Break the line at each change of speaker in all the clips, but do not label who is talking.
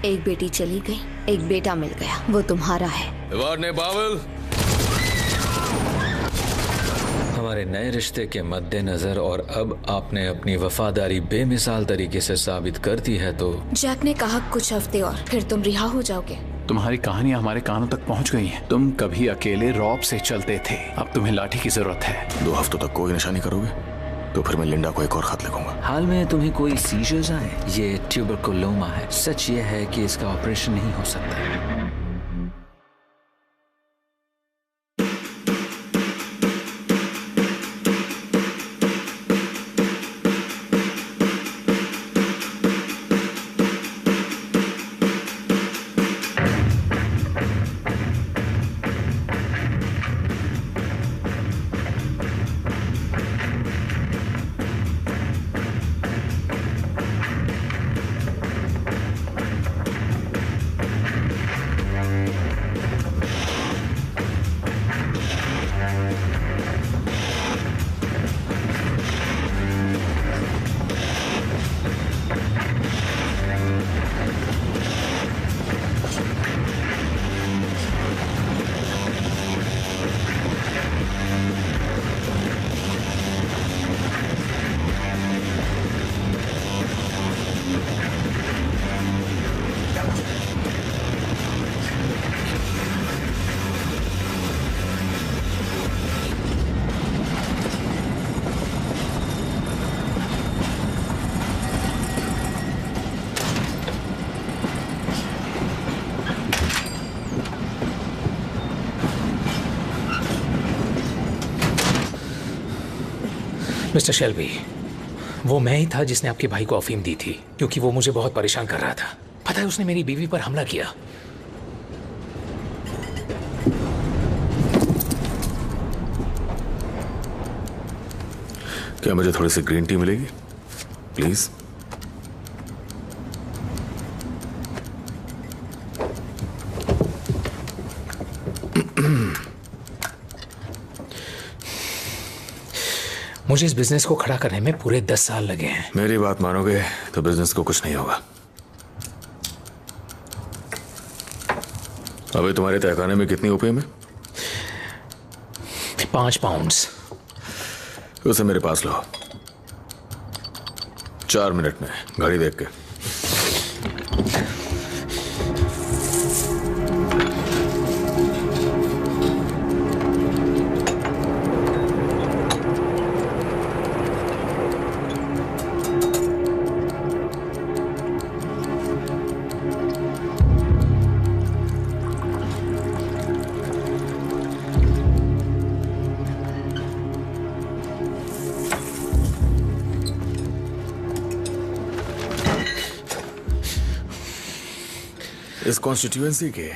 एक बेटी चली गई, एक बेटा मिल गया, वो तुम्हारा है।
वार्ने बावल,
हमारे नए रिश्ते के मद्देनजर और अब आपने अपनी वफादारी बेमिसाल तरीके से साबित कर दी है तो
जैक ने कहा कुछ हफ्ते और फिर तुम रिहा हो जाओगे।
तुम्हारी कहानियां हमारे कानों तक पहुंच गई हैं। तुम कभी अकेले रॉब से चलते थे, अब तुम्हें लाठी की जरूरत है।
2 हफ्तों तक कोई नशा नहीं करोगे तो फिर मैं लिंडा को एक और खत लिखूंगा।
हाल में तुम्हें कोई सीजर्स आए? ये ट्यूबरकुलोमा है। सच ये है कि इसका ऑपरेशन नहीं हो सकता।
मिस्टर शेल्बी, वो मैं ही था जिसने आपके भाई को अफीम दी थी, क्योंकि वो मुझे बहुत परेशान कर रहा था। पता है उसने मेरी बीवी पर हमला किया।
क्या मुझे थोड़ी सी ग्रीन टी मिलेगी प्लीज?
मुझे इस बिजनेस को खड़ा करने में पूरे 10 साल लगे हैं।
मेरी बात मानोगे तो बिजनेस को कुछ नहीं होगा। अभी तुम्हारे तहखाने में कितनी ओपीएम है?
5 पाउंड्स।
उसे मेरे पास लो 4 मिनट में, घड़ी देख के। इस कॉन्स्टिट्यूएंसी के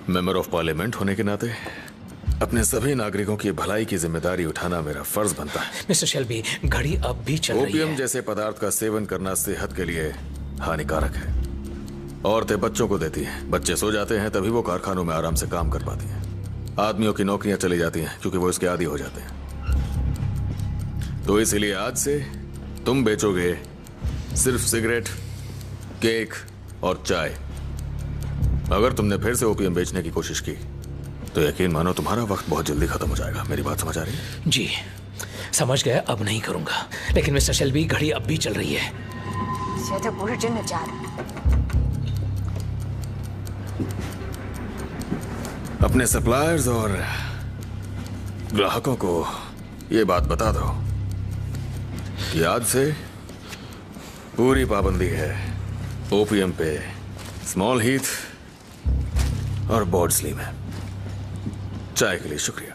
मेंबर ऑफ पार्लियामेंट होने के नाते अपने सभी नागरिकों की भलाई की जिम्मेदारी उठाना मेरा फर्ज बनता है।
मिस्टर शेल्बी, घड़ी अब भी चल रही है।
ओपियम जैसे पदार्थ का सेवन करना सेहत के लिए हानिकारक है। औरतें बच्चों को देती हैं, बच्चे सो जाते हैं तभी वो कारखानों में आराम से काम कर पाती हैं। आदमियों की नौकरियां चली जाती हैं क्योंकि वो इसके आदी हो जाते हैं। तो इसीलिए आज से तुम बेचोगे सिर्फ सिगरेट, केक और चाय। अगर तुमने फिर से ओपीएम बेचने की कोशिश की तो यकीन मानो तुम्हारा वक्त बहुत जल्दी खत्म हो जाएगा। मेरी बात समझ आ रही है?
जी समझ गया, अब नहीं करूंगा। लेकिन मिस्टर शेल्बी, घड़ी अब भी चल रही है।
अपने सप्लायर्स और ग्राहकों को ये बात बता दो कि आज से पूरी पाबंदी है ओपीएम पे, स्मॉल हीथ और बॉर्डस्ली में। चाय के लिए शुक्रिया।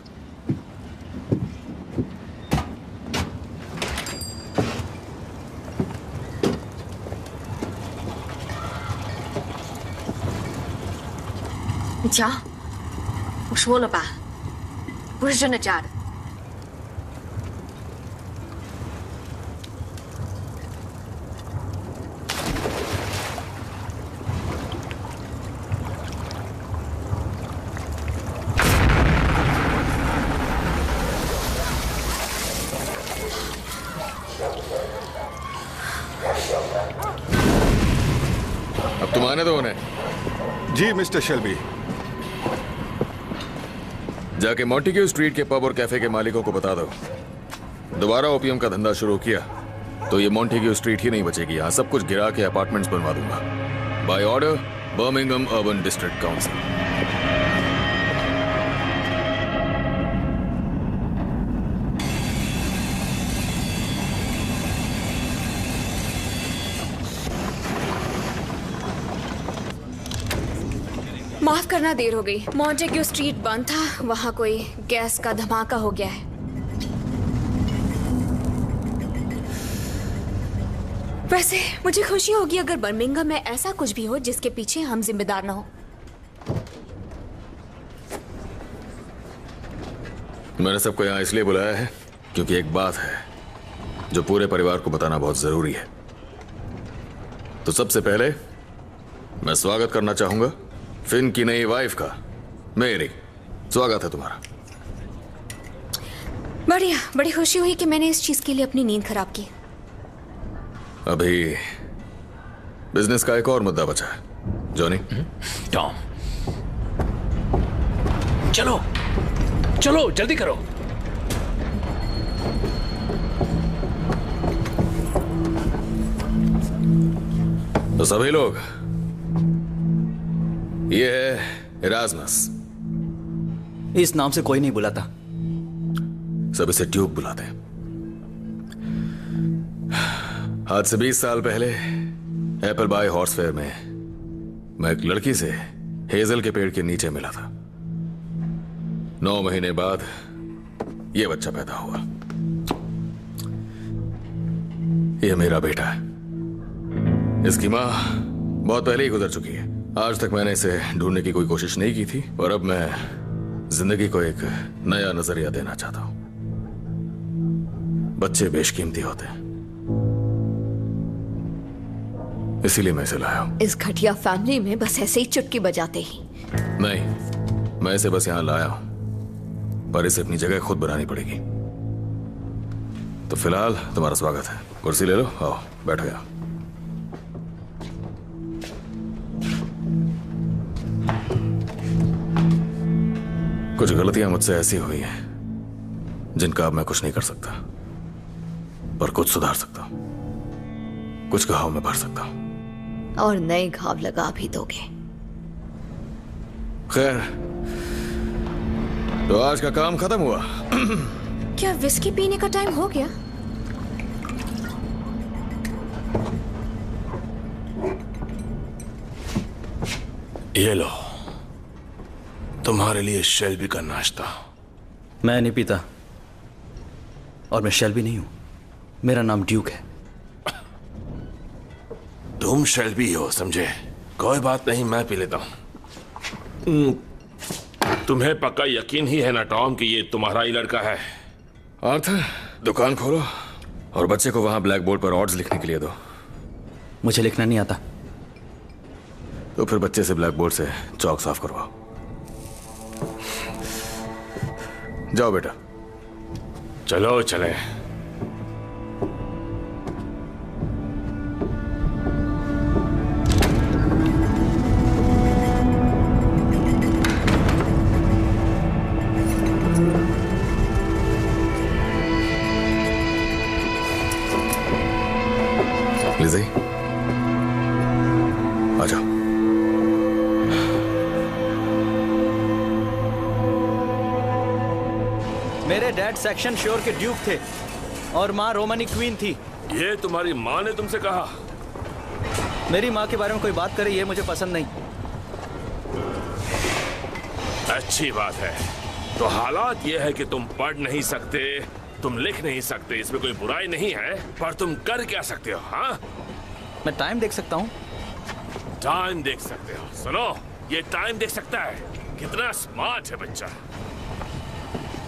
你瞧，我说了吧，不是真的假的。
तुम आने दो उन्हें।
जी मिस्टर शेल्बी।
जाके मॉन्टेग्यू स्ट्रीट के पब और कैफे के मालिकों को बता दो, दोबारा ओपियम का धंधा शुरू किया तो ये मॉन्टेग्यू स्ट्रीट ही नहीं बचेगी। यहाँ सब कुछ गिरा के अपार्टमेंट्स बनवा दूंगा by order Birmingham urban district council.
माफ करना, देर हो गई। मॉन्टेग्यू स्ट्रीट बंद था, वहाँ कोई गैस का धमाका हो गया है। वैसे मुझे खुशी होगी अगर बर्मिंघम में ऐसा कुछ भी हो जिसके पीछे हम जिम्मेदार ना हो।
मैंने सबको यहाँ इसलिए बुलाया है क्योंकि एक बात है जो पूरे परिवार को बताना बहुत जरूरी है। तो सबसे पहले मैं स्वागत करना चाहूंगा फिन की नई वाइफ का। मेरी स्वागत है तुम्हारा।
बढ़िया, बड़ी खुशी हुई कि मैंने इस चीज के लिए अपनी नींद खराब की।
अभी बिजनेस का एक और मुद्दा बचा है। जॉनी।
टॉम, चलो चलो जल्दी करो।
तो सभी लोग, ये है इराज़मस।
इस नाम से कोई नहीं बुलाता।
सब इसे ड्यूक बुलाते हैं। आज से 20 साल पहले एप्पल बाय हॉर्स फेयर में मैं एक लड़की से हेजल के पेड़ के नीचे मिला था। 9 महीने बाद यह बच्चा पैदा हुआ। यह मेरा बेटा है। इसकी मां बहुत पहले ही गुजर चुकी है। आज तक मैंने इसे ढूंढने की कोई कोशिश नहीं की थी और अब मैं जिंदगी को एक नया नजरिया देना चाहता हूं। बच्चे बेशकीमती होते हैं, इसीलिए मैं इसे लाया हूं।
इस घटिया फैमिली में बस ऐसे ही चुटकी बजाते ही।
नहीं, मैं इसे बस यहां लाया हूं, पर इसे अपनी जगह खुद बनानी पड़ेगी। तो फिलहाल तुम्हारा स्वागत है। कुर्सी ले लो, आओ बैठो यहां। कुछ गलतियां मुझसे ऐसी हुई हैं जिनका अब मैं कुछ नहीं कर सकता, पर कुछ सुधार सकता हूं। कुछ घाव में भर सकता हूं
और नए घाव लगा भी दोगे।
खैर, तो आज का काम खत्म हुआ।
क्या विस्की पीने का टाइम हो गया?
ये लो, तुम्हारे लिए शेल्बी का नाश्ता।
मैं नहीं पीता और मैं शेल्बी नहीं हूं। मेरा नाम ड्यूक है।
तुम शेल्बी हो, समझे? कोई बात नहीं, मैं पी लेता हूं। तुम्हें पक्का यकीन ही है ना टॉम कि ये तुम्हारा ही लड़का है?
आर्थर, दुकान खोलो और बच्चे को वहां ब्लैक बोर्ड पर ऑर्ड्स लिखने के लिए दो।
मुझे लिखना नहीं आता।
तो फिर बच्चे से ब्लैक बोर्ड से चौक साफ करवाओ। जाओ बेटा।
चलो चले।
लिज़ी, आ जाओ।
मेरे डैड सेक्शन श्योर के ड्यूक थे और माँ रोमनी क्वीन थी।
ये तुम्हारी माँ ने तुमसे कहा?
मेरी माँ के बारे में कोई बात करे ये मुझे पसंद नहीं।
अच्छी बात है। तो हालात ये है कि तुम पढ़ नहीं सकते, तुम लिख नहीं सकते, इसमें कोई बुराई नहीं है, पर तुम कर क्या सकते हो? हाँ,
मैं टाइम देख सकता हूँ।
टाइम देख सकते हो? सुनो, ये टाइम देख सकता है। कितना स्मार्ट है बच्चा।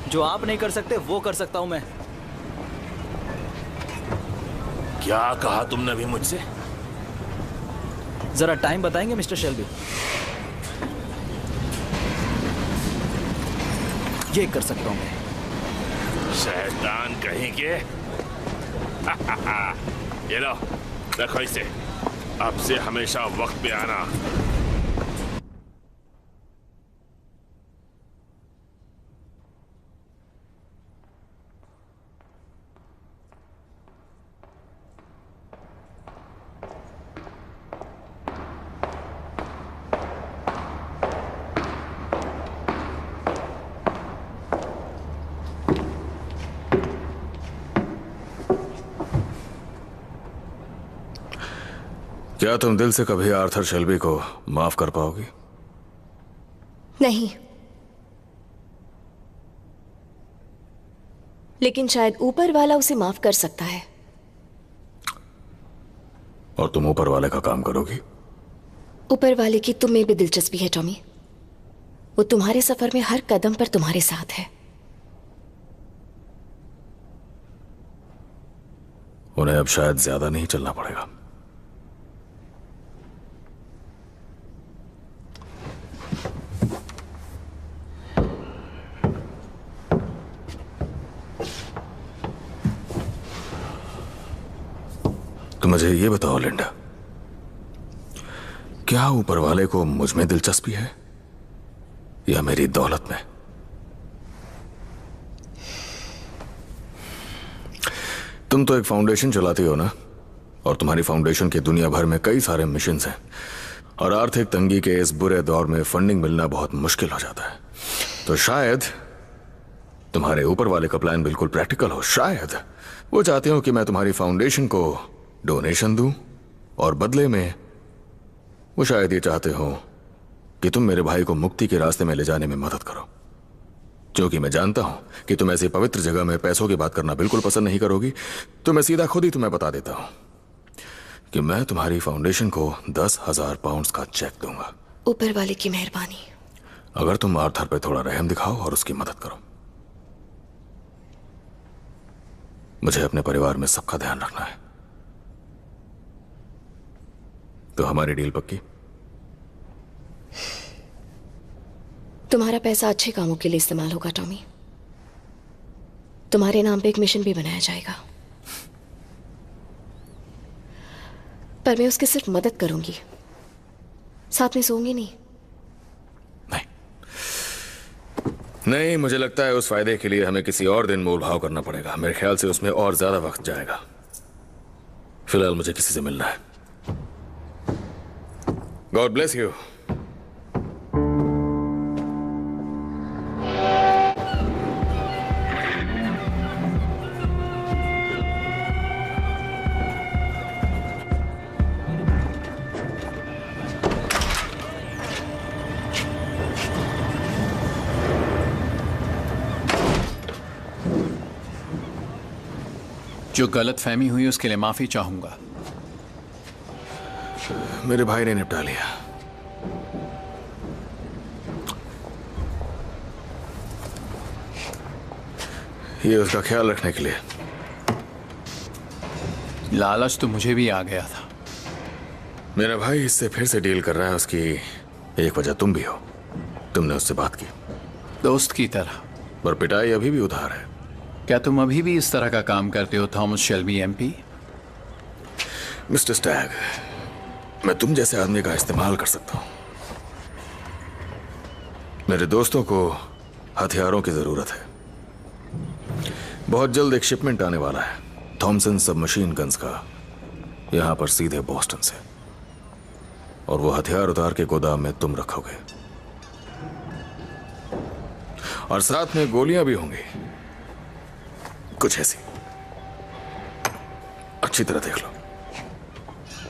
जो आप नहीं कर सकते वो कर सकता हूँ मैं।
क्या कहा तुमने अभी मुझसे?
जरा टाइम बताएंगे मिस्टर शेल्बी? ये कर सकता हूँ मैं।
शैतान कहीं के। ये लो, रखो इसे। अब से हमेशा वक्त पे आना।
क्या तुम दिल से कभी आर्थर शेल्बी को माफ कर पाओगी?
नहीं, लेकिन शायद ऊपर वाला उसे माफ कर सकता है।
और तुम ऊपर वाले का काम करोगी?
ऊपर वाले की तुम में भी दिलचस्पी है टॉमी। वो तुम्हारे सफर में हर कदम पर तुम्हारे साथ है।
उन्हें अब शायद ज्यादा नहीं चलना पड़ेगा। तो मुझे ये बताओ लिंडा, क्या ऊपर वाले को मुझ में दिलचस्पी है या मेरी दौलत में? तुम तो एक फाउंडेशन चलाती हो ना, और तुम्हारी फाउंडेशन के दुनिया भर में कई सारे मिशंस हैं, और आर्थिक तंगी के इस बुरे दौर में फंडिंग मिलना बहुत मुश्किल हो जाता है। तो शायद तुम्हारे ऊपर वाले का प्लान बिल्कुल प्रैक्टिकल हो। शायद वो चाहते हो कि मैं तुम्हारी फाउंडेशन को डोनेशन दूं, और बदले में वो शायद ये चाहते हो कि तुम मेरे भाई को मुक्ति के रास्ते में ले जाने में मदद करो। क्योंकि मैं जानता हूं कि तुम ऐसी पवित्र जगह में पैसों की बात करना बिल्कुल पसंद नहीं करोगी, तो मैं सीधा खुद ही तुम्हें बता देता हूं कि मैं तुम्हारी फाउंडेशन को 10,000 पाउंड्स का चेक दूंगा।
ऊपर वाले की मेहरबानी।
अगर तुम आर्थर पे थोड़ा रहम दिखाओ और उसकी मदद करो। मुझे अपने परिवार में सबका ध्यान रखना है। तो हमारी डील पक्की?
तुम्हारा पैसा अच्छे कामों के लिए इस्तेमाल होगा टॉमी। तुम्हारे नाम पे एक मिशन भी बनाया जाएगा, पर मैं उसकी सिर्फ मदद करूंगी, साथ में सोऊंगी नहीं।
नहीं, मुझे लगता है उस फायदे के लिए हमें किसी और दिन मोल भाव करना पड़ेगा। मेरे ख्याल से उसमें और ज्यादा वक्त जाएगा। फिलहाल मुझे किसी से मिलना है। God bless you.
जो गलत फहमी हुई उसके लिए माफी चाहूंगा।
मेरे भाई ने निपटा लिया। ये उसका ख्याल रखने के लिए।
लालच तो मुझे भी आ गया था।
मेरा भाई इससे फिर से डील कर रहा है। उसकी एक वजह तुम भी हो। तुमने उससे बात की
दोस्त की तरह।
पर पिटाई अभी भी उधार है।
क्या तुम अभी भी इस तरह का काम करते हो Thomas Shelby MP?
Mister Stag, मैं तुम जैसे आदमी का इस्तेमाल कर सकता हूं। मेरे दोस्तों को हथियारों की जरूरत है। बहुत जल्द एक शिपमेंट आने वाला है थॉमसन सबमशीन गन्स का, यहां पर सीधे बॉस्टन से। और वो हथियार उतार के गोदाम में तुम रखोगे, और साथ में गोलियां भी होंगी, कुछ ऐसी। अच्छी तरह देख लो।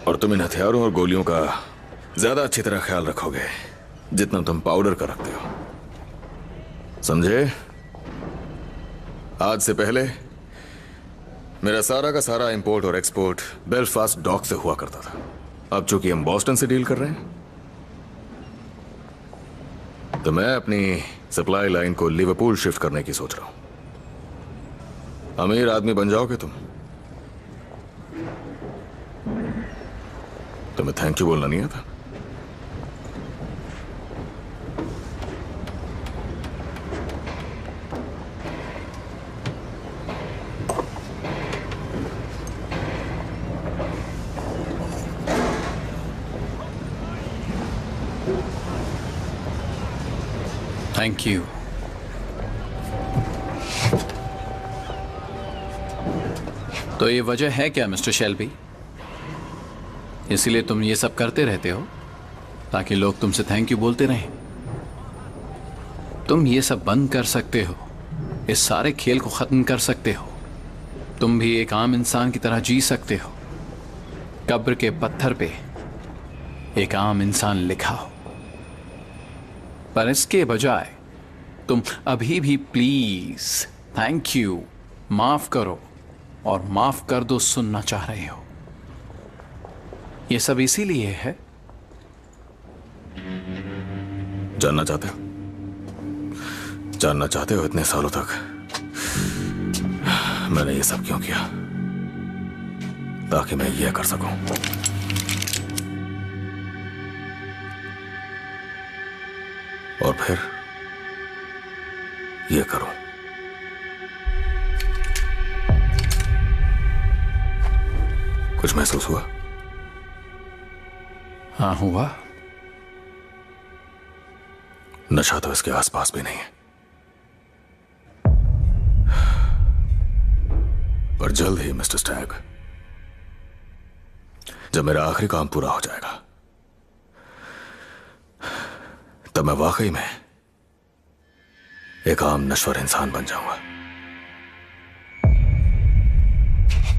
और तुम इन हथियारों और गोलियों का ज्यादा अच्छी तरह ख्याल रखोगे जितना तुम पाउडर का रखते हो, समझे? आज से पहले मेरा सारा का सारा इंपोर्ट और एक्सपोर्ट बेलफास्ट डॉक से हुआ करता था। अब चूंकि हम बॉस्टन से डील कर रहे हैं, तो मैं अपनी सप्लाई लाइन को लिवरपूल शिफ्ट करने की सोच रहा हूं। अमीर आदमी बन जाओगे तुम। तुम्हें थैंक यू बोलना नहीं आता?
Thank you. तो ये वजह है क्या मिस्टर शेल्बी? इसीलिए तुम ये सब करते रहते हो ताकि लोग तुमसे थैंक यू बोलते रहें? तुम ये सब बंद कर सकते हो, इस सारे खेल को खत्म कर सकते हो। तुम भी एक आम इंसान की तरह जी सकते हो। कब्र के पत्थर पे एक आम इंसान लिखा हो, पर इसके बजाय तुम अभी भी प्लीज, थैंक यू, माफ करो और माफ कर दो सुनना चाह रहे हो। यह सब इसीलिए है।
जानना चाहते हो? जानना चाहते हो इतने सालों तक मैंने ये सब क्यों किया? ताकि मैं ये कर सकूं। और फिर ये करूं। कुछ महसूस हुआ?
हाँ, हुआ।
नशा तो इसके आसपास भी नहीं है, पर जल्द ही मिस्टर स्टैग, जब मेरा आखिरी काम पूरा हो जाएगा तब मैं वाकई में एक आम नश्वर इंसान बन जाऊंगा।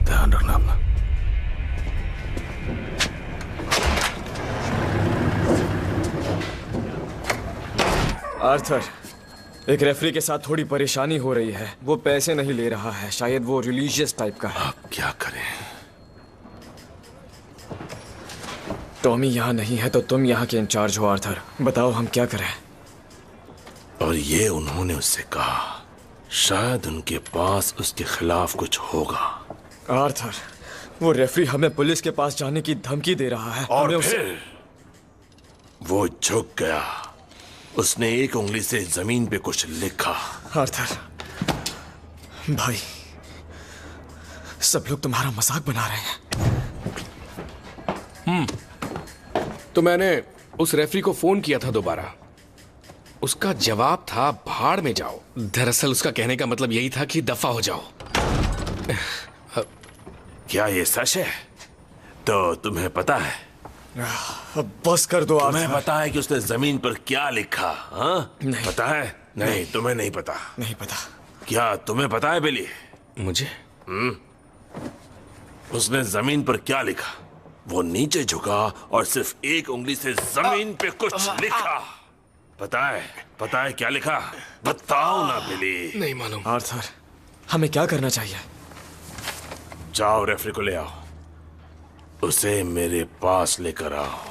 ध्यान रखना अपना।
आर्थर, एक रेफरी के साथ थोड़ी परेशानी हो रही है। वो पैसे नहीं ले रहा है, शायद वो रिलीजियस टाइप का है।
अब क्या करें?
टॉमी यहाँ नहीं है तो तुम यहाँ के इंचार्ज हो आर्थर। बताओ हम क्या करें?
और ये उन्होंने उससे कहा, शायद उनके पास उसके खिलाफ कुछ होगा।
आर्थर, वो रेफरी हमें पुलिस के पास जाने की धमकी दे रहा है।
और फिर वो झुक गया। उसने एक उंगली से जमीन पे कुछ लिखा।
आर्थर भाई, सब लोग तुम्हारा मजाक बना रहे हैं।
तो मैंने उस रेफरी को फोन किया था दोबारा। उसका जवाब था भाड़ में जाओ। दरअसल उसका कहने का मतलब यही था कि दफा हो जाओ।
क्या ये सच है? तो तुम्हें पता है?
अब बस कर दो आर्थर।
तुम्हें पता है कि उसने जमीन पर क्या लिखा? हाँ,
नहीं।
पता है? नहीं, तुम्हें नहीं पता।
नहीं पता।
क्या तुम्हें पता है बिली?
मुझे
उसने जमीन पर क्या लिखा? वो नीचे झुका और सिर्फ एक उंगली से जमीन पे कुछ लिखा। पता है? पता है क्या लिखा? बताओ ना बिली।
नहीं मालूम।
आर्थर, हमें क्या करना चाहिए?
जाओ रेफरी को ले आओ, उसे मेरे पास लेकर आओ।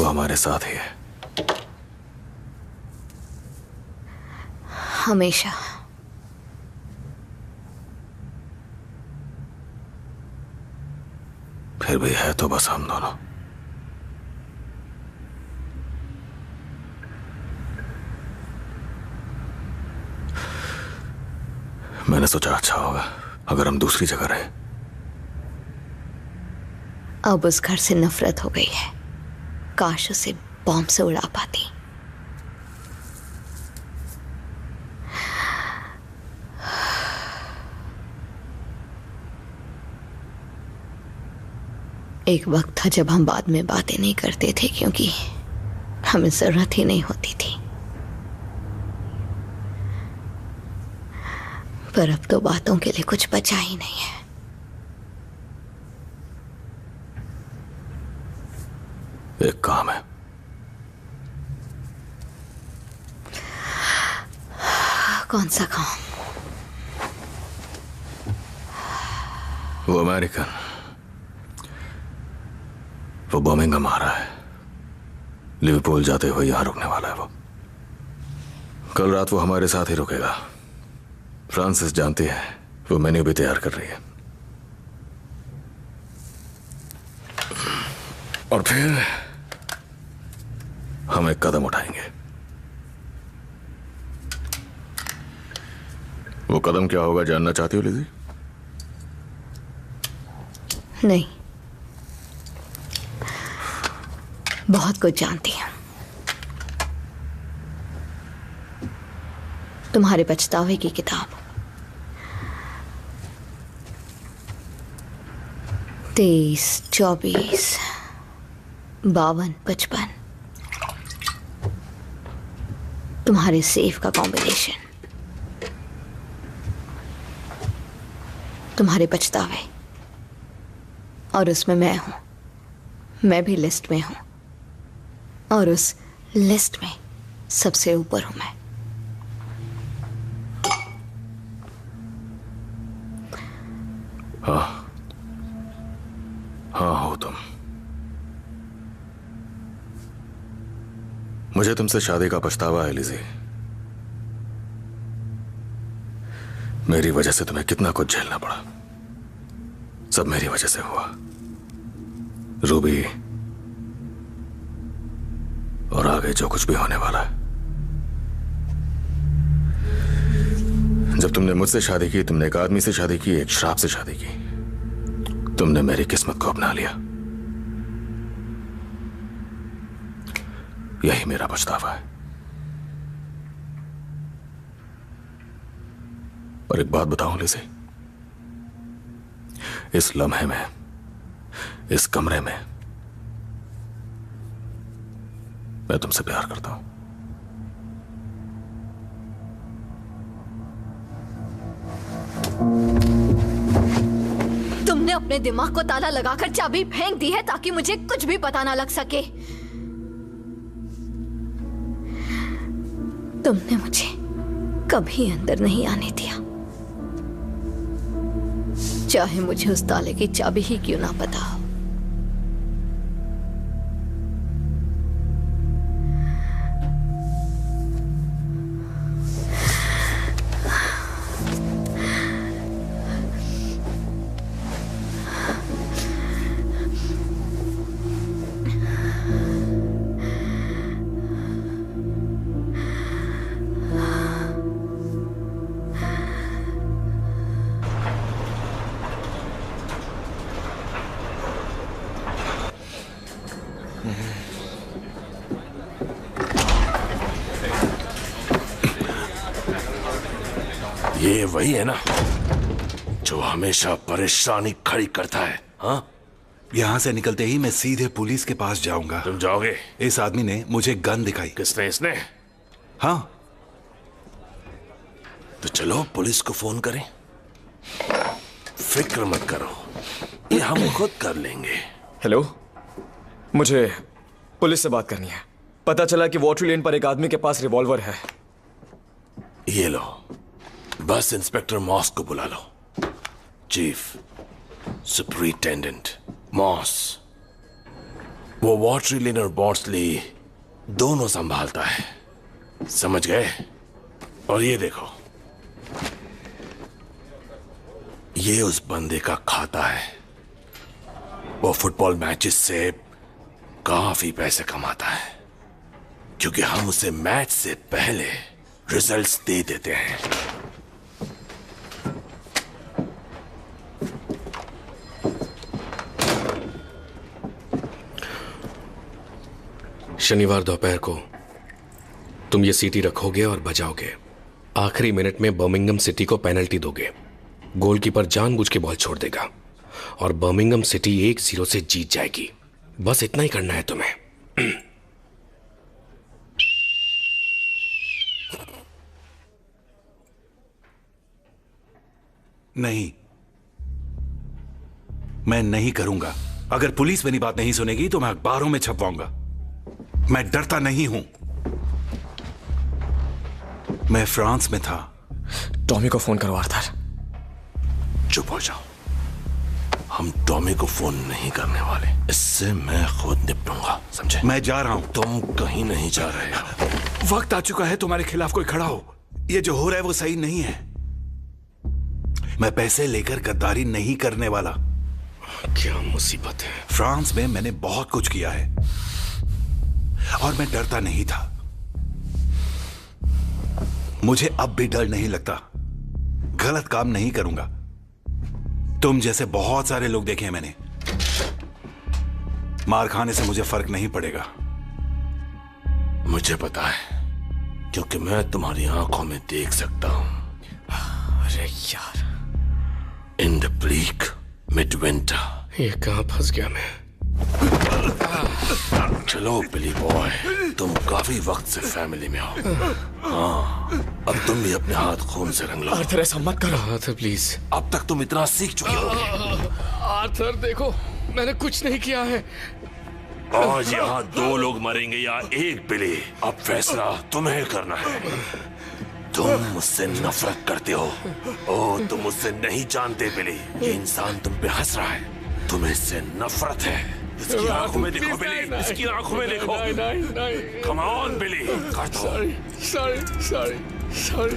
हमारे साथ ही है
हमेशा।
फिर भी है तो बस हम दोनों। मैंने सोचा अच्छा होगा अगर हम दूसरी जगह रहे।
अब उस घर से नफरत हो गई है। काश उसे बॉम्ब से उड़ा पाती। एक वक्त था जब हम बाद में बातें नहीं करते थे क्योंकि हमें जरूरत ही नहीं होती थी, पर अब तो बातों के लिए कुछ बचा ही नहीं है।
एक काम है।
कौन सा काम?
वो अमेरिकन, वो बर्मिंघम आ रहा है। लिवरपूल जाते हुए यहां रुकने वाला है वो। कल रात वो हमारे साथ ही रुकेगा। फ्रांसिस जानती है, वो मेन्यू भी तैयार कर रही है। और फिर हम एक कदम उठाएंगे। वो कदम क्या होगा जानना चाहती हो लिज़ी?
नहीं, बहुत कुछ जानती हूं। तुम्हारे पछतावे की किताब 23, 24, 52, 55, तुम्हारे सेफ का कॉम्बिनेशन, तुम्हारे पछतावे, और उसमें मैं हूं। मैं भी लिस्ट में हूं, और उस लिस्ट में सबसे ऊपर हूं मैं।
हाँ हाँ हो तुम। मुझे तुमसे शादी का पछतावा है लिज़ी। मेरी वजह से तुम्हें कितना कुछ झेलना पड़ा। सब मेरी वजह से हुआ। रूबी और आगे जो कुछ भी होने वाला है। जब तुमने मुझसे शादी की, तुमने एक आदमी से शादी की, एक श्राप से शादी की। तुमने मेरी किस्मत को अपना लिया। यही मेरा पछतावा है। और एक बात बताऊं लिज़ी, इस लम्हे में, इस कमरे में मैं तुमसे प्यार करता हूं।
तुमने अपने दिमाग को ताला लगाकर चाबी फेंक दी है ताकि मुझे कुछ भी पता ना लग सके। तुमने मुझे कभी अंदर नहीं आने दिया, चाहे मुझे उस ताले की चाबी ही क्यों ना पता हो।
ये वही है ना जो हमेशा परेशानी खड़ी करता है? हाँ,
यहाँ से निकलते ही मैं सीधे पुलिस के पास जाऊंगा।
तुम जाओगे?
इस आदमी ने मुझे गन दिखाई।
किसने? इसने?
हाँ।
तो चलो पुलिस को फोन करें। फिक्र मत करो, ये हम खुद कर लेंगे।
हेलो, मुझे पुलिस से बात करनी है। पता चला कि वॉटरी लेन पर एक आदमी के पास रिवॉल्वर है।
ये लो, बस इंस्पेक्टर मॉस को बुला लो। Chief superintendent moss. वो वॉटरी लेन और बॉर्डस्ली दोनों संभालता है, समझ गए? और ये देखो, ये उस बंदे का खाता है। वो फुटबॉल मैचेस से काफी पैसे कमाता है क्योंकि हम उसे मैच से पहले रिजल्ट्स दे देते हैं।
शनिवार दोपहर को तुम ये सीटी रखोगे और बजाओगे। आखिरी मिनट में बर्मिंघम सिटी को पेनल्टी दोगे। गोलकीपर जानबूझ के बॉल छोड़ देगा और बर्मिंघम सिटी 1-0 से जीत जाएगी। बस इतना ही करना है तुम्हें।
नहीं, मैं नहीं करूंगा। अगर पुलिस मेरी बात नहीं सुनेगी तो मैं अखबारों में छपवाऊंगा। मैं डरता नहीं हूं। मैं फ्रांस में था।
टॉमी को फोन करो आर्थर।
चुप हो जाओ। हम टॉमी को फोन नहीं करने वाले। इससे मैं खुद निपटूंगा, समझे?
मैं जा रहा हूं।
तुम कहीं नहीं जा रहे हो।
वक्त आ चुका है तुम्हारे खिलाफ कोई खड़ा हो। ये जो हो रहा है वो सही नहीं है। मैं पैसे लेकर गद्दारी नहीं करने वाला।
क्या मुसीबत है।
फ्रांस में मैंने बहुत कुछ किया है और मैं डरता नहीं था। मुझे अब भी डर नहीं लगता। गलत काम नहीं करूंगा। तुम जैसे बहुत सारे लोग देखे हैं मैंने। मार खाने से मुझे फर्क नहीं पड़ेगा।
मुझे पता है, क्योंकि मैं तुम्हारी आंखों में देख सकता हूं।
अरे यार।
In the bleak midwinter.
ये कहां फंस गया मैं।
चलो बिली बॉय, तुम काफी वक्त से फैमिली में हो। हाँ, अब तुम भी अपने हाथ खून से रंग लो।
आर्थर ऐसा मत करो।
Arthur please.
अब तक तुम इतना सीख चुके हो।
आर्थर देखो, मैंने कुछ नहीं किया है।
आज यहाँ 2 लोग मरेंगे या 1 बिली, अब फैसला तुम्हें करना है। तुम मुझसे नफरत करते हो। ओ, तुम मुझसे नहीं जानते बिली। ये इंसान तुम पे हंस रहा है। तुम्हें इससे नफरत है। इसकी आंखों में देखो बिली, इसकी आंखों में देखो। कम ऑन बिली, कर दो।
सॉरी।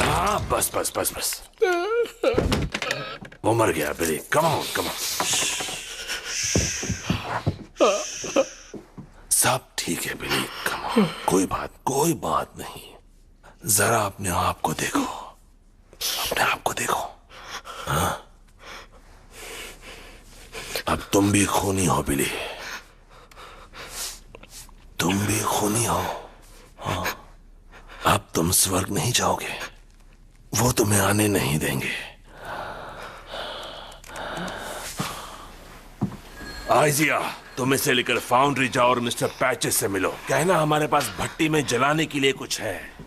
हाँ, बस। वो मर गया बिली। Come on. सब ठीक है बिली, कम ऑन। कोई बात नहीं। जरा अपने आप को देखो। हाँ? अब तुम भी खूनी हो बिली। तुम भी खूनी हो। हाँ? अब तुम स्वर्ग नहीं जाओगे। वो तुम्हें आने नहीं देंगे। आइजिया, तुम इसे लेकर फाउंड्री जाओ और मिस्टर पैचेस से मिलो। कहना हमारे पास भट्टी में जलाने के लिए कुछ है।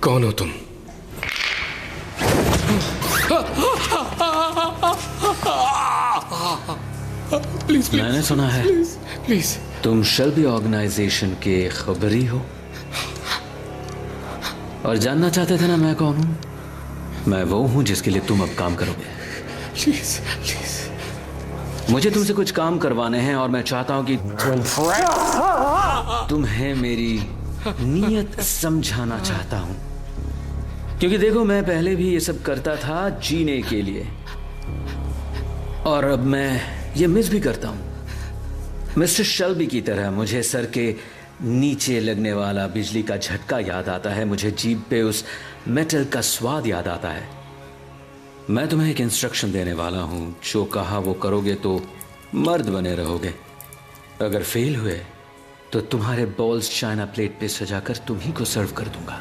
कौन हो तुम? प्लीज
मैंने सुना है
प्लीज
तुम शेल्बी ऑर्गेनाइजेशन के खबरी हो और जानना चाहते थे ना मैं कौन हूं? मैं वो हूं जिसके लिए तुम अब काम करोगे।
प्लीज
मुझे तुमसे कुछ काम करवाने हैं और मैं चाहता हूं कि तुम्हें मेरी नीयत समझाना चाहता हूं, क्योंकि देखो मैं पहले भी ये सब करता था जीने के लिए और अब मैं ये मिस भी करता हूं। मिस्टर शेल्बी की तरह मुझे सर के नीचे लगने वाला बिजली का झटका याद आता है। मुझे जीभ पे उस मेटल का स्वाद याद आता है। मैं तुम्हें एक इंस्ट्रक्शन देने वाला हूं, जो कहा वो करोगे तो मर्द बने रहोगे। अगर फेल हुए तो तुम्हारे बॉल्स चाइना प्लेट पे सजाकर तुम्ही को सर्व कर दूंगा।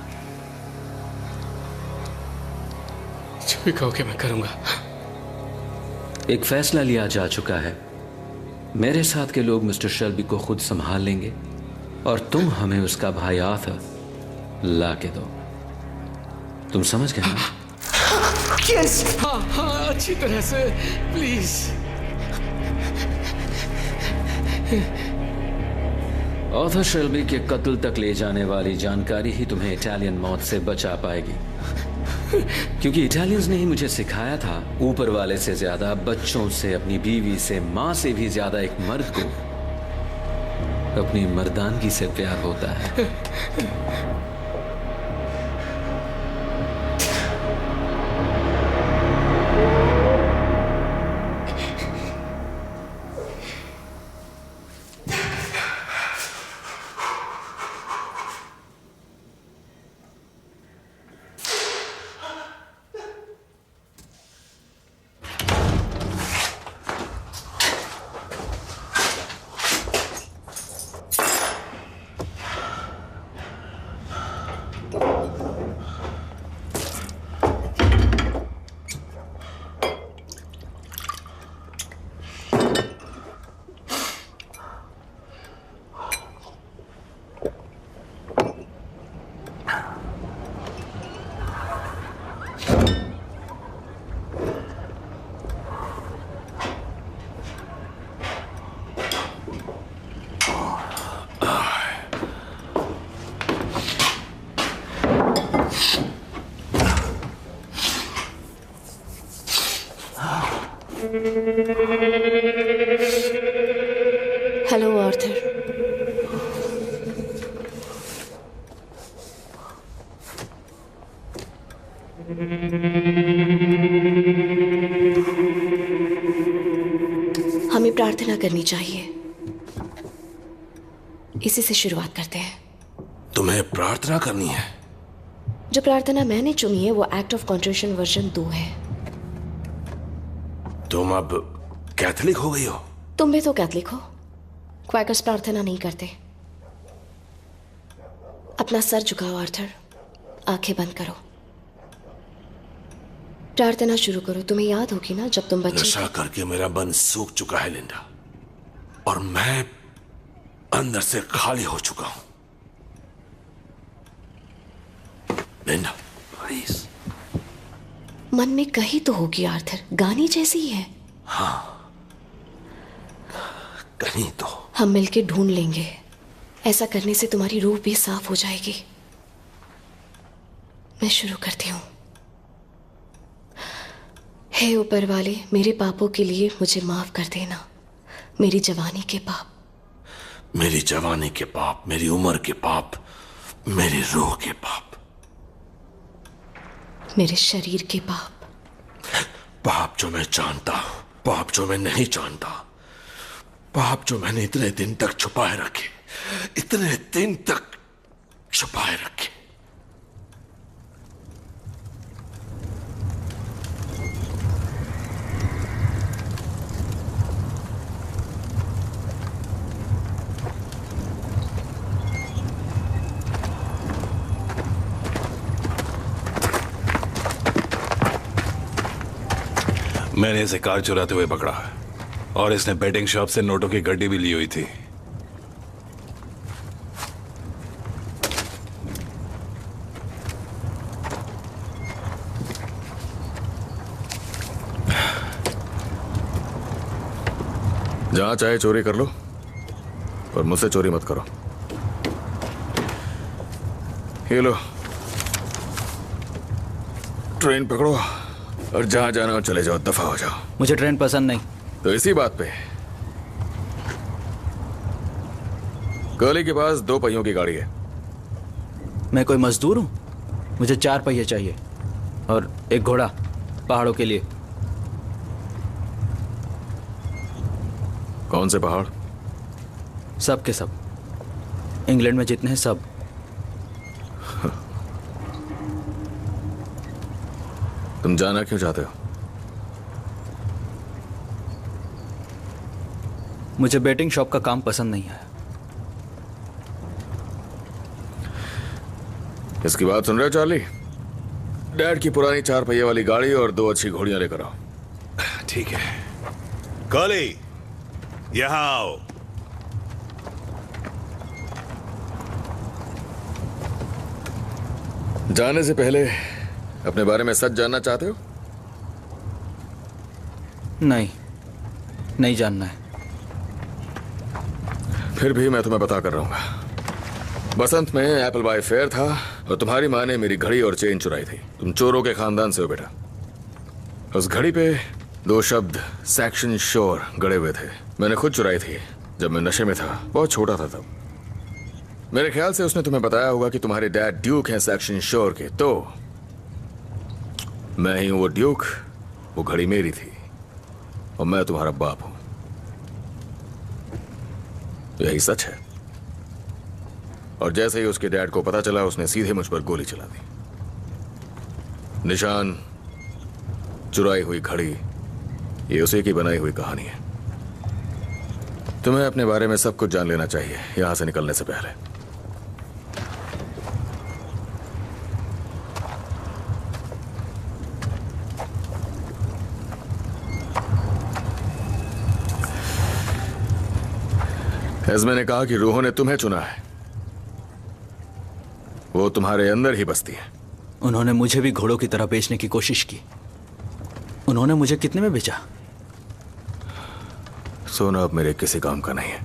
जो भी कहोगे मैं करूंगा।
एक फैसला लिया जा चुका है। मेरे साथ के लोग मिस्टर शेल्बी को खुद संभाल लेंगे और तुम हमें उसका भाई आर्थर ला के दो। तुम समझ गए ना?
यस। हाँ हाँ, अच्छी तरह से प्लीज।
आर्थर शेल्बी के कत्ल तक ले जाने वाली जानकारी ही तुम्हें इटालियन मौत से बचा पाएगी, क्योंकि इटालियंस ने ही मुझे सिखाया था ऊपर वाले से ज्यादा, बच्चों से, अपनी बीवी से, माँ से भी ज्यादा एक मर्द को अपनी मर्दानगी से प्यार होता है।
Hello Arthur. हमें प्रार्थना करनी चाहिए। इसी से शुरुआत करते हैं।
तुम्हें प्रार्थना करनी है?
जो प्रार्थना मैंने चुनी है वो एक्ट ऑफ कॉन्ट्रिशन वर्जन 2 है।
तुम अब कैथोलिक हो गई हो?
तुम भी तो कैथोलिक हो। क्वैकर्स प्रार्थना नहीं करते। अपना सर झुकाओ आर्थर, आंखें बंद करो, प्रार्थना शुरू करो। तुम्हें याद होगी ना जब तुम बच्चे
नशा करके मेरा मन सूख चुका है लिंडा, और मैं अंदर से खाली हो चुका हूं। लिंडा प्लीज।
मन में कहीं तो होगी आर्थर, गानी जैसी ही है।
हाँ, कहीं तो।
हम मिलके ढूंढ लेंगे। ऐसा करने से तुम्हारी रूह भी साफ हो जाएगी। मैं शुरू करती हूं। हे ऊपर वाले, मेरे पापों के लिए मुझे माफ कर देना। मेरी जवानी के पाप,
मेरी जवानी के पाप, मेरी उम्र के पाप, मेरी रूह के पाप,
मेरे शरीर के पाप,
पाप जो मैं जानता हूं, पाप जो मैं नहीं जानता, पाप जो मैंने इतने दिन तक छुपाए रखे, इतने दिन तक छुपाए रखे।
मैंने इसे कार चुराते हुए पकड़ा और इसने बेटिंग शॉप से नोटों की गड्डी भी ली हुई थी।
जहां चाहे चोरी कर लो, पर मुझसे चोरी मत करो। ये लो, ट्रेन पकड़ो और जहां जाना हो चले जाओ, दफा हो जाओ।
मुझे ट्रेन पसंद नहीं।
तो इसी बात पे कर्ली के पास 2 पहियों की गाड़ी है।
मैं कोई मजदूर हूं? मुझे 4 पहिए चाहिए और एक घोड़ा पहाड़ों के लिए।
कौन से पहाड़?
सब के सब, इंग्लैंड में जितने हैं सब।
तुम जाना क्यों चाहते हो?
मुझे बेटिंग शॉप का काम पसंद नहीं है।
इसकी बात सुन रहे हो चार्ली? डैड की पुरानी 4 पहिए वाली गाड़ी और 2 अच्छी घोड़ियां लेकर आओ।
ठीक है। कॉली, यहां आओ।
जाने से पहले अपने बारे में सच जानना चाहते हो?
नहीं जानना है।
फिर भी मैं तुम्हें बता कर रहूंगा। बसंत में एप्पल बाय फेयर था और तुम्हारी माँ ने मेरी घड़ी और चेन चुराई थी। तुम चोरों के खानदान से हो बेटा। उस घड़ी पे 2 शब्द सेक्शन शोर गड़े हुए थे। मैंने खुद चुराई थी जब मैं नशे में था, बहुत छोटा था तब। मेरे ख्याल से उसने तुम्हें बताया होगा कि तुम्हारे डैड ड्यूक हैं सेक्शन शोर के, तो मैं ही हूं वो ड्यूक। वो घड़ी मेरी थी और मैं तुम्हारा बाप हूं। यही सच है। और जैसे ही उसके डैड को पता चला, उसने सीधे मुझ पर गोली चला दी। निशान, चुराई हुई घड़ी, ये उसी की बनाई हुई कहानी है। तुम्हें अपने बारे में सब कुछ जान लेना चाहिए यहां से निकलने से पहले। एज़्मे ने कहा कि रूहों ने तुम्हें चुना है। वो तुम्हारे अंदर ही बसती है।
उन्होंने मुझे भी घोड़ों की तरह बेचने की कोशिश की। उन्होंने मुझे कितने में बेचा?
सोना अब मेरे किसी काम का नहीं है।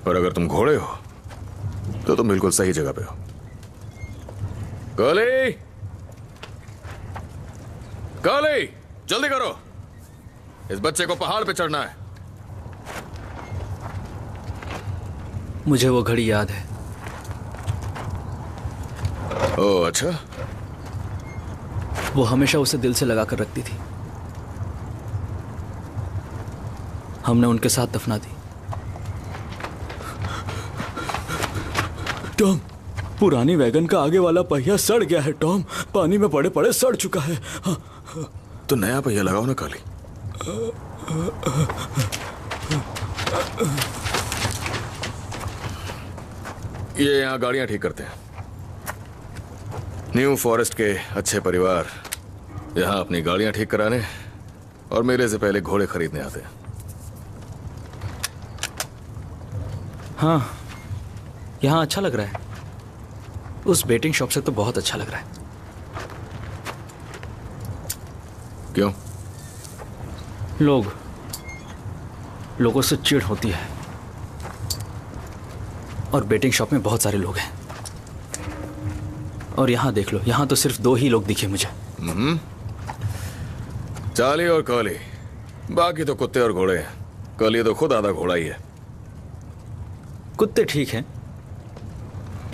और अगर तुम घोड़े हो तो तुम बिल्कुल सही जगह पे हो। गोली, गोली, जल्दी करो। इस बच्चे को पहाड़ पे चढ़ना है।
मुझे वो घड़ी याद है।
ओह अच्छा।
वो हमेशा उसे दिल से लगा कर रखती थी। हमने उनके साथ दफना दी। टॉम, पुरानी वैगन का आगे वाला पहिया सड़ गया है टॉम। पानी में पड़े पड़े सड़ चुका है। हाँ।
तो नया पहिया लगाओ ना काली। ये यहाँ गाड़ियां ठीक करते हैं। न्यू फॉरेस्ट के अच्छे परिवार यहाँ अपनी गाड़ियां ठीक कराने और मेले से पहले घोड़े खरीदने आते हैं।
हाँ, यहाँ अच्छा लग रहा है। उस बेटिंग शॉप से तो बहुत अच्छा लग रहा है।
क्यों?
लोगों से चिढ़ होती है। और बेटिंग शॉप में बहुत सारे लोग हैं। और यहां देख लो, यहां तो सिर्फ 2 ही लोग दिखे मुझे।
चार्ली और कॉली, बाकी तो कुत्ते और घोड़े हैं। कॉली तो खुद आधा घोड़ा ही है।
कुत्ते ठीक हैं,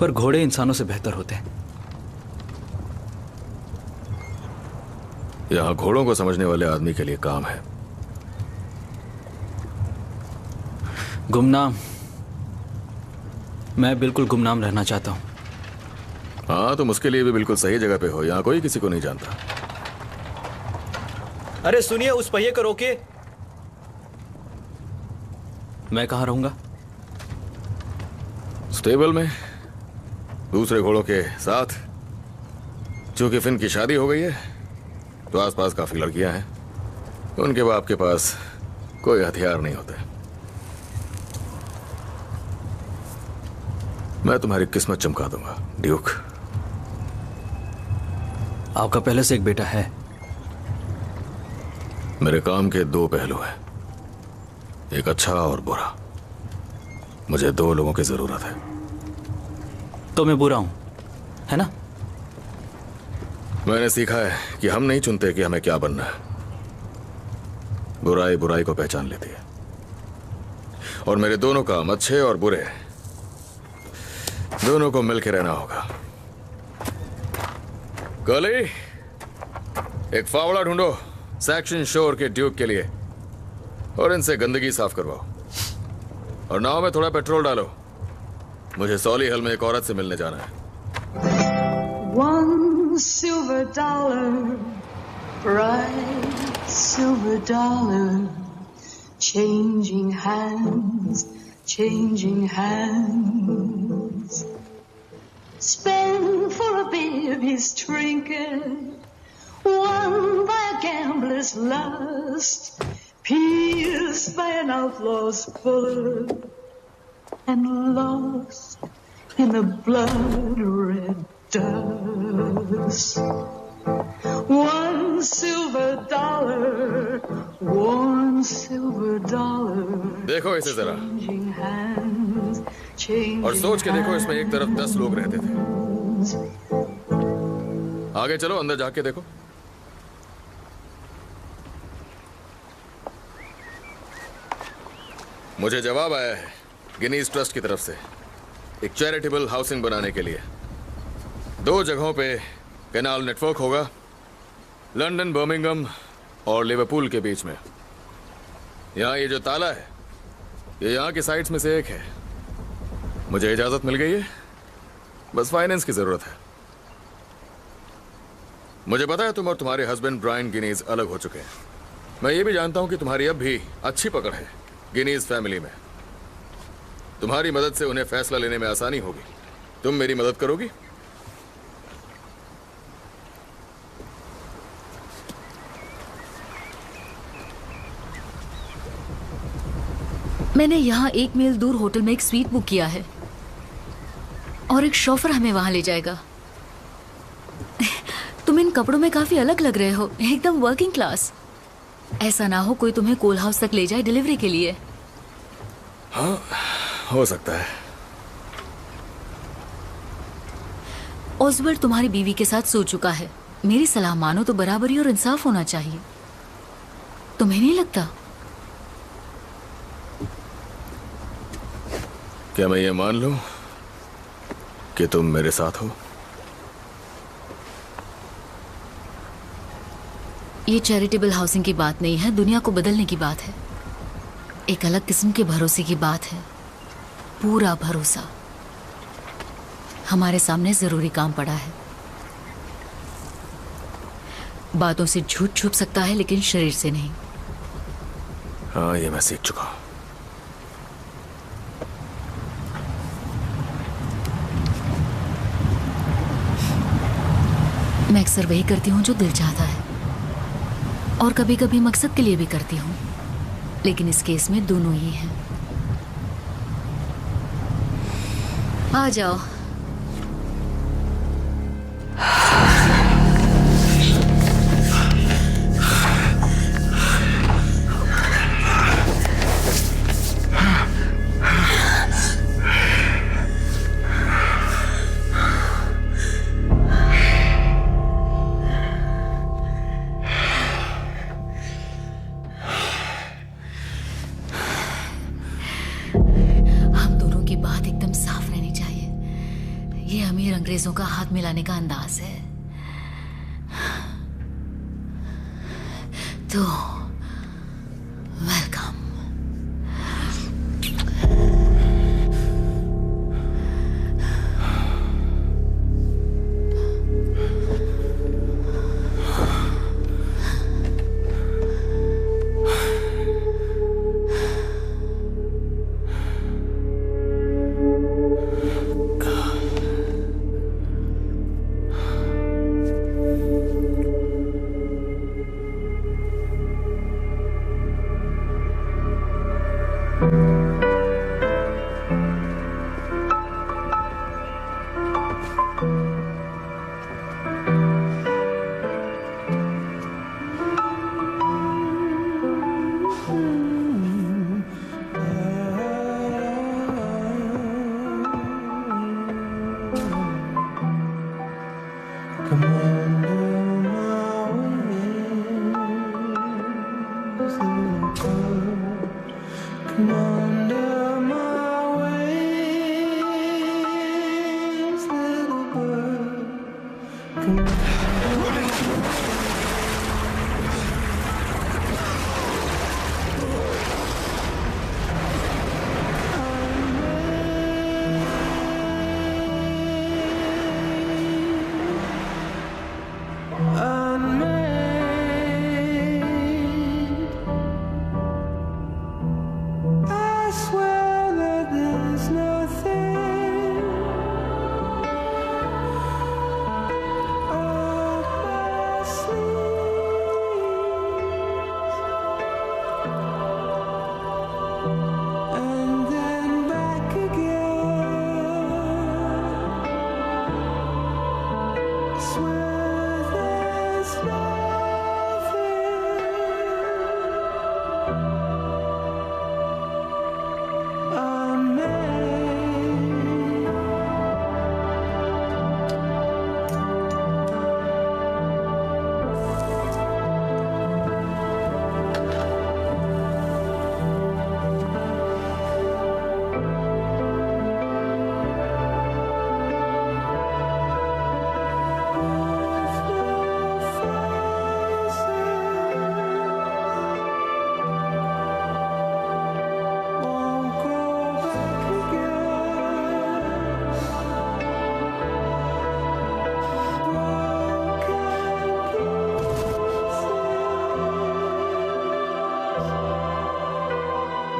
पर घोड़े इंसानों से बेहतर होते हैं।
यहां घोड़ों को समझने वाले आदमी के लिए काम है।
गुमनाम, मैं बिल्कुल गुमनाम रहना चाहता हूं।
हाँ, तुम उसके लिए भी बिल्कुल सही जगह पे हो। यहाँ कोई किसी को नहीं जानता।
अरे सुनिए, उस पहिए को रोकिए। मैं कहाँ रहूंगा?
स्टेबल में, दूसरे घोड़ों के साथ। चूंकि फिन की शादी हो गई है तो आसपास काफी लड़कियां हैं। उनके बाप के पास कोई हथियार नहीं होते। मैं तुम्हारी किस्मत चमका दूंगा ड्यूक।
आपका पहले से एक बेटा है।
मेरे काम के 2 पहलू हैं, एक अच्छा और बुरा। मुझे 2 लोगों की जरूरत है।
तो मैं बुरा हूं, है ना?
मैंने सीखा है कि हम नहीं चुनते कि हमें क्या बनना है। बुराई बुराई को पहचान लेती है। और मेरे दोनों काम, अच्छे और बुरे, दोनों को मिलकर रहना होगा। कॉली, एक फावड़ा ढूंढो सेक्शन शोर के ड्यूक के लिए और इनसे गंदगी साफ करवाओ। और नाव में थोड़ा पेट्रोल डालो। मुझे सॉली हिल में एक औरत से मिलने जाना है।
One silver dollar, bright silver dollar, changing hands, changing hands. Spent for a baby's trinket, won by a gambler's lust, pierced by an outlaw's bullet, and lost in the blood-red dust. One silver dollar, one silver dollar.
देखो इसे जरा
Changing hands, changing
और सोच के देखो, इसमें एक तरफ 10 लोग रहते थे। आगे चलो, अंदर जाके देखो। मुझे जवाब आया है गिनीज ट्रस्ट की तरफ से एक चैरिटेबल हाउसिंग बनाने के लिए। 2 जगहों पे कैनाल नेटवर्क होगा, लंदन, बर्मिंघम और लिवरपूल के बीच में। यहाँ ये जो ताला है, ये यहाँ की साइट्स में से एक है। मुझे इजाजत मिल गई है, बस फाइनेंस की जरूरत है। मुझे पता है तुम और तुम्हारे हस्बैंड ब्रायन गिनीज अलग हो चुके हैं। मैं ये भी जानता हूं कि तुम्हारी अब भी अच्छी पकड़ है गिनीज फैमिली में। तुम्हारी मदद से उन्हें फैसला लेने में आसानी होगी। तुम मेरी मदद करोगी?
मैंने यहाँ 1 मील दूर होटल में एक स्वीट बुक किया है और एक शॉफर हमें वहां ले जाएगा। तुम इन कपड़ों में काफी अलग लग रहे हो, एकदम वर्किंग क्लास। ऐसा ना हो कोई तुम्हें कोल हाउस तक ले जाए डिलीवरी के लिए।
हाँ, हो सकता है।
ऑसवर्ड तुम्हारी बीवी के साथ सो चुका है। मेरी सलाह मानो तो बराबरी और इंसाफ होना चाहिए। तुम्हें नहीं लगता?
क्या मैं ये मान लूं कि तुम मेरे साथ हो?
ये चैरिटेबल हाउसिंग की बात नहीं है, दुनिया को बदलने की बात है। एक अलग किस्म के भरोसे की बात है, पूरा भरोसा। हमारे सामने जरूरी काम पड़ा है। बातों से झूठ छुप सकता है लेकिन शरीर से नहीं।
हाँ, ये मैं सीख चुका हूं।
मैं अक्सर वही करती हूँ जो दिल चाहता है, और कभी कभी मकसद के लिए भी करती हूँ, लेकिन इस केस में दोनों ही हैं। आ जाओ। अंग्रेजों का हाथ मिलाने का अंदाज है। तो वेलकम।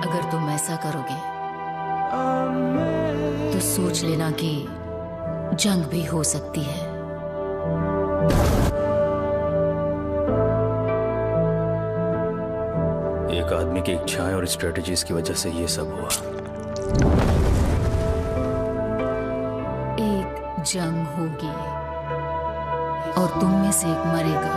अगर तुम ऐसा करोगे तो सोच लेना कि जंग भी हो सकती है।
एक आदमी की इच्छाएं और स्ट्रेटजीज की वजह से ये सब हुआ।
एक जंग होगी और तुम में से एक मरेगा।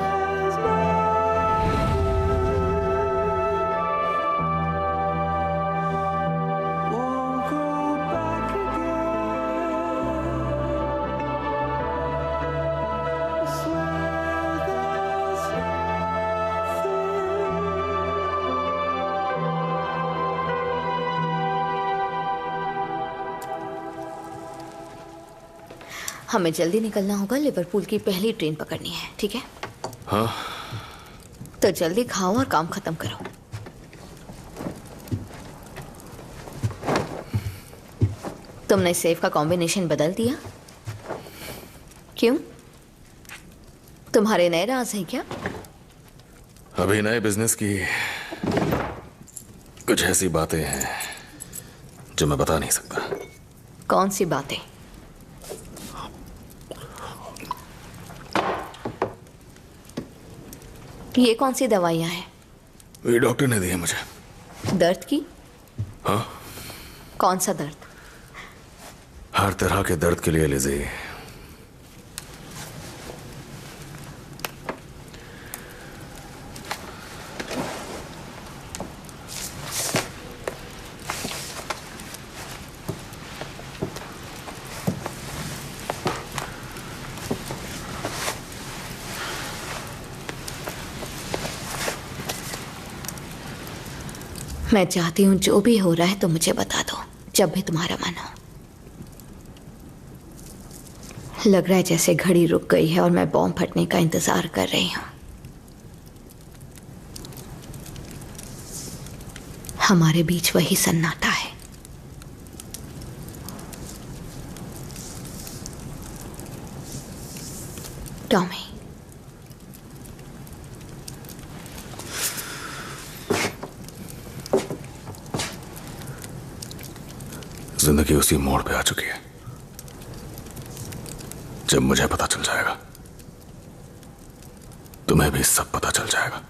हमें जल्दी निकलना होगा, लिवरपूल की पहली ट्रेन पकड़नी है, ठीक है?
हाँ।
तो जल्दी खाओ और काम खत्म करो। तुमने सेफ का कॉम्बिनेशन बदल दिया? क्यों? तुम्हारे नए राज हैं क्या?
अभी नए बिजनेस की कुछ ऐसी बातें हैं जो मैं बता नहीं सकता।
कौन सी बातें? ये कौन सी दवाइयाँ हैं?
ये डॉक्टर ने दी है मुझे।
दर्द की?
हाँ।
कौन सा दर्द?
हर तरह के दर्द के लिए लिजी।
मैं चाहती हूं जो भी हो रहा है तो मुझे बता दो, जब भी तुम्हारा मन हो। लग रहा है जैसे घड़ी रुक गई है और मैं बॉम्ब फटने का इंतजार कर रही हूं। हमारे बीच वही सन्नाटा है। टॉमी,
जिंदगी उसी मोड़ पे आ चुकी है जब मुझे पता चल जाएगा, तुम्हें भी सब पता चल जाएगा।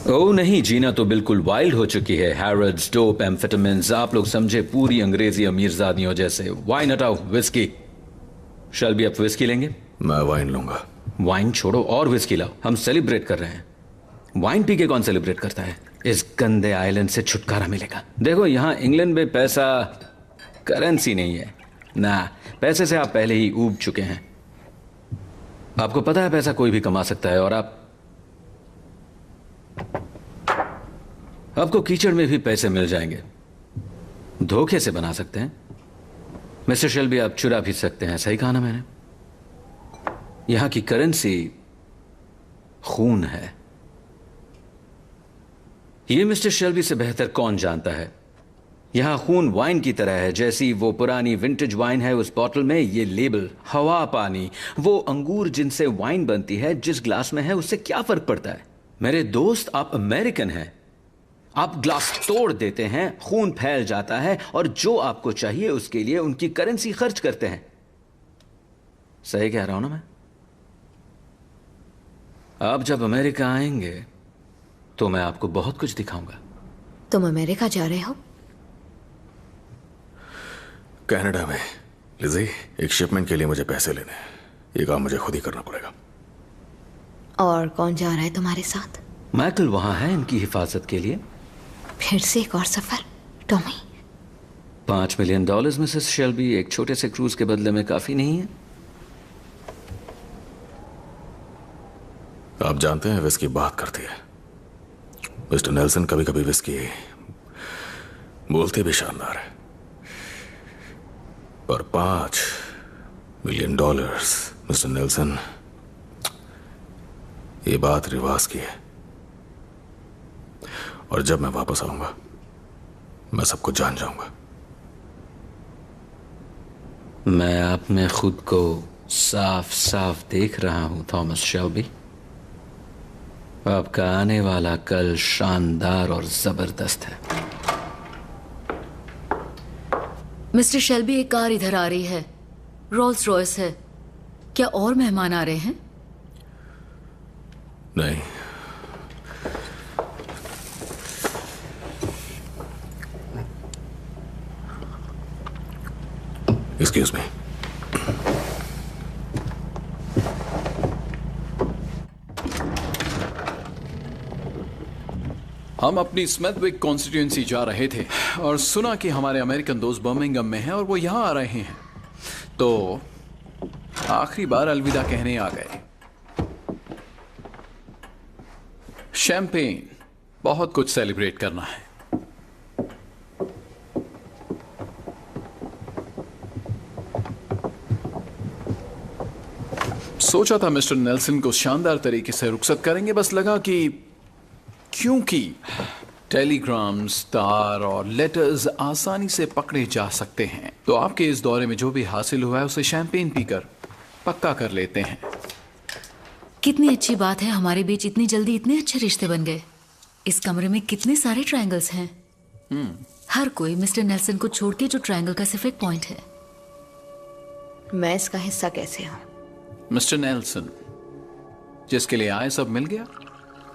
ओ नहीं, जीना तो बिल्कुल वाइल्ड हो चुकी है। हैरोड्स, डोप, एम्फेटामिन्स, आप लोग समझे पूरी अंग्रेजी अमीरजादियों जैसे। वाइन हटाओ, विस्की। शैल भी आप विस्की लेंगे?
मैं वाइन लूंगा।
वाइन छोड़ो और विस्की लाओ, हम सेलिब्रेट कर रहे हैं। वाइन पी के कौन सेलिब्रेट करता है? इस गंदे आइलैंड से छुटकारा मिलेगा। देखो, यहां इंग्लैंड में पैसा करेंसी नहीं है ना, पैसे से आप पहले ही ऊब चुके हैं। आपको पता है पैसा कोई भी कमा सकता है, और आपको कीचड़ में भी पैसे मिल जाएंगे। धोखे से बना सकते हैं। मिस्टर शेल्बी, आप चुरा भी सकते हैं। सही कहा ना मैंने? यहां की करेंसी खून है। यह मिस्टर शेल्बी से बेहतर कौन जानता है। यहां खून वाइन की तरह है। जैसी वो पुरानी विंटेज वाइन है उस बॉटल में ये लेबल, हवा, पानी, वो अंगूर जिनसे वाइन बनती है जिस ग्लास में है, उससे क्या फर्क पड़ता है? मेरे दोस्त, आप अमेरिकन हैं। आप ग्लास तोड़ देते हैं, खून फैल जाता है, और जो आपको चाहिए उसके लिए उनकी करेंसी खर्च करते हैं। सही कह रहा हूं ना मैं? आप जब अमेरिका आएंगे तो मैं आपको बहुत कुछ दिखाऊंगा।
तुम अमेरिका जा रहे हो?
कनाडा में लिजी, एक शिपमेंट के लिए मुझे पैसे लेने हैं। ये काम मुझे खुद ही करना पड़ेगा।
और कौन जा रहा है तुम्हारे साथ?
माइकल वहां है इनकी हिफाजत के लिए।
फिर से एक और सफर? टॉमी,
$5 मिलियन मिसेस शेल्बी एक छोटे से क्रूज के बदले में काफी नहीं है?
आप जानते हैं विस्की बात करती है। मिस्टर नेल्सन कभी कभी विस्की बोलते भी शानदार है। पर $5 मिलियन मिस्टर नेल्सन, ये बात रिवाज की है। और जब मैं वापस आऊंगा मैं सब कुछ जान जाऊंगा।
मैं आप में खुद को साफ साफ देख रहा हूं थॉमस शेल्बी। आपका आने वाला कल शानदार और जबरदस्त है।
मिस्टर शेल्बी, एक कार इधर आ रही है, रोल्स रॉयस है। क्या और मेहमान आ रहे हैं?
नहीं, एक्सक्यूज मी।
हम अपनी स्मिथविक कॉन्स्टिट्यूएंसी जा रहे थे और सुना कि हमारे अमेरिकन दोस्त बर्मिंघम में हैं और वो यहां आ रहे हैं, तो आखिरी बार अलविदा कहने आ गए। शैंपेन, बहुत कुछ सेलिब्रेट करना है। सोचा था मिस्टर नेल्सन को शानदार तरीके से रुखसत करेंगे, बस लगा कि क्योंकि टेलीग्राम्स, तार और लेटर्स आसानी से पकड़े जा सकते हैं, तो आपके इस दौरे में जो भी हासिल हुआ है उसे शैंपेन पीकर पक्का कर लेते हैं।
कितनी अच्छी बात है, हमारे बीच इतनी जल्दी इतने अच्छे रिश्ते बन गए। इस कमरे में कितने सारे ट्रायंगल्स हैं। हर कोई मिस्टर नेल्सन को छोड़ के जो ट्रायंगल का सिर्फ एक पॉइंट है।
मैं इसका हिस्सा कैसे हूं?
मिस्टर नेल्सन, जिसके लिए आए सब मिल गया?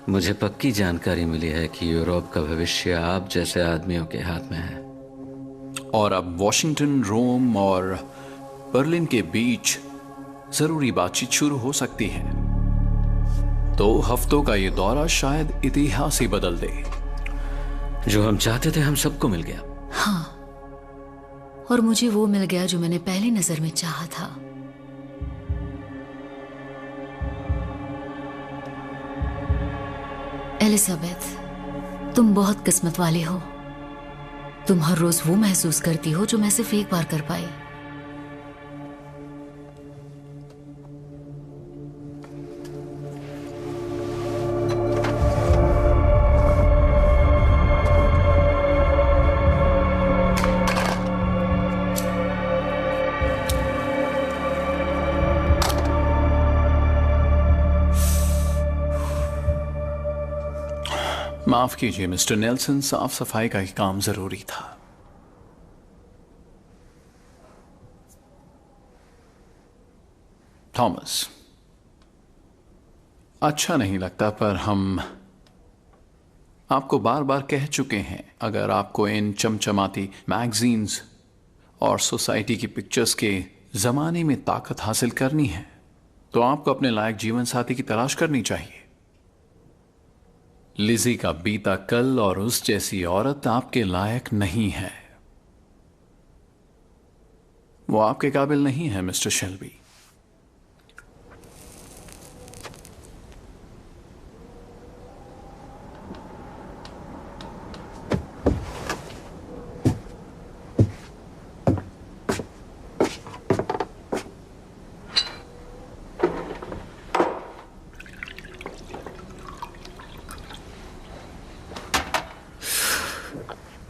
मुझे पक्की जानकारी मिली है कि यूरोप का भविष्य आप जैसे आदमियों के हाथ में है।
और अब वॉशिंगटन, रोम और बर्लिन के बीच जरूरी बातचीत शुरू हो सकती है। 2 हफ्तों का ये दौरा शायद इतिहास ही बदल दे।
जो हम चाहते थे हम सबको मिल गया।
हाँ, और मुझे वो मिल गया जो मैंने पहली नजर में चाहा था। एलिजाबेथ, तुम बहुत किस्मत वाली हो। तुम हर रोज वो महसूस करती हो जो मैं सिर्फ एक बार कर पाई।
माफ कीजिए मिस्टर नेल्सन, साफ सफाई का ही काम जरूरी था। थॉमस, अच्छा नहीं लगता पर हम आपको बार बार कह चुके हैं, अगर आपको इन चमचमाती मैगजीन्स और सोसाइटी की पिक्चर्स के जमाने में ताकत हासिल करनी है तो आपको अपने लायक जीवन साथी की तलाश करनी चाहिए। लिजी का बीता कल और उस जैसी औरत आपके लायक नहीं है। वो आपके काबिल नहीं है मिस्टर शेल्बी।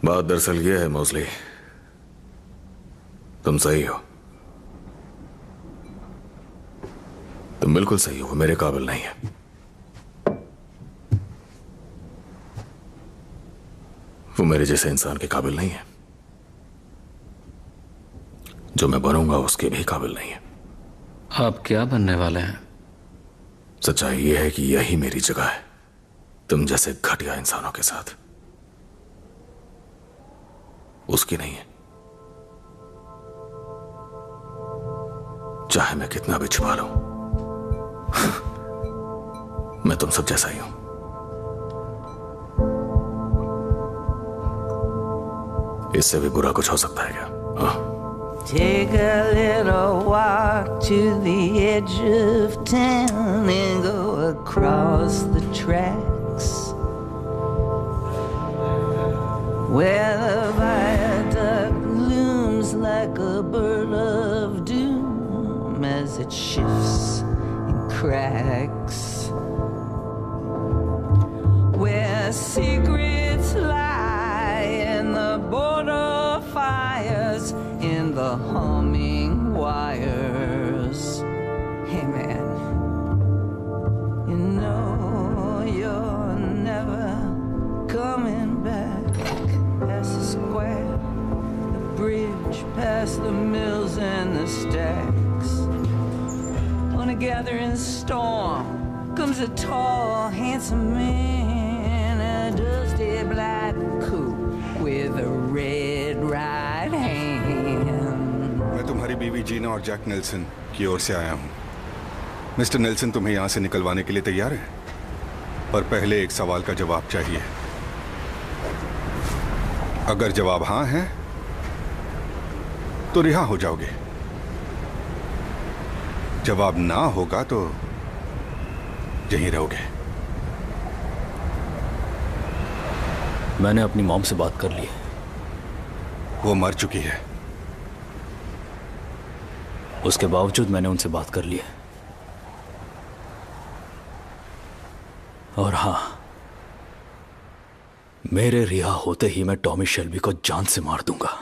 बात दरअसल ये है मोस्ली, तुम सही हो, तुम बिल्कुल सही हो, वो मेरे काबिल नहीं है। वो मेरे जैसे इंसान के काबिल नहीं है। जो मैं बनूंगा उसके भी काबिल नहीं है।
आप क्या बनने वाले हैं?
सच्चाई यह है कि यही मेरी जगह है, तुम जैसे घटिया इंसानों के साथ। उसकी नहीं है। चाहे मैं कितना भी छुपा लूं, मैं तुम सब जैसा ही हूं। इससे भी बुरा कुछ हो सकता है क्या?
Take a little walk to the edge of town and go across the tracks where the viaduct looms like a bird of doom as it shifts and cracks, where secret humming wires. Hey man, you know you're never coming back. Past the square, the bridge, past the mills and the stacks. On a gathering storm comes a tall, handsome man, a dusty black coupe with a red right hand.
मैं तुम्हारी बीवी जीना और Jack Nelson की ओर से आया हूं। Mister Nelson तुम्हें यहां से निकलवाने के लिए तैयार है, पर पहले एक सवाल का जवाब चाहिए। अगर जवाब हाँ है तो रिहा हो जाओगे, जवाब ना होगा तो यहीं रहोगे।
मैंने अपनी मॉम से बात कर ली।
वो मर चुकी है।
उसके बावजूद मैंने उनसे बात कर ली है। और हाँ, मेरे रिहा होते ही मैं टॉमी शेल्बी को जान से मार दूंगा।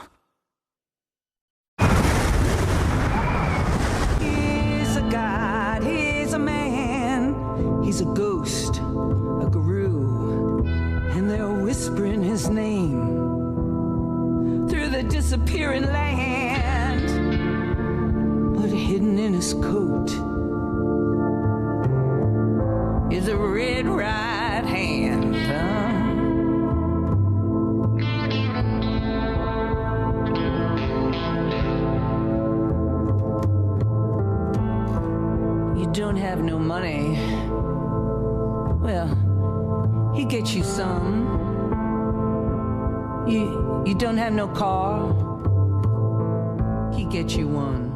He's a ghost, a guru, and they're whispering his name through the disappearing land. But hidden in his coat is a red right hand. You don't have no money. Well, he gets you some. You don't have no car. He gets you one.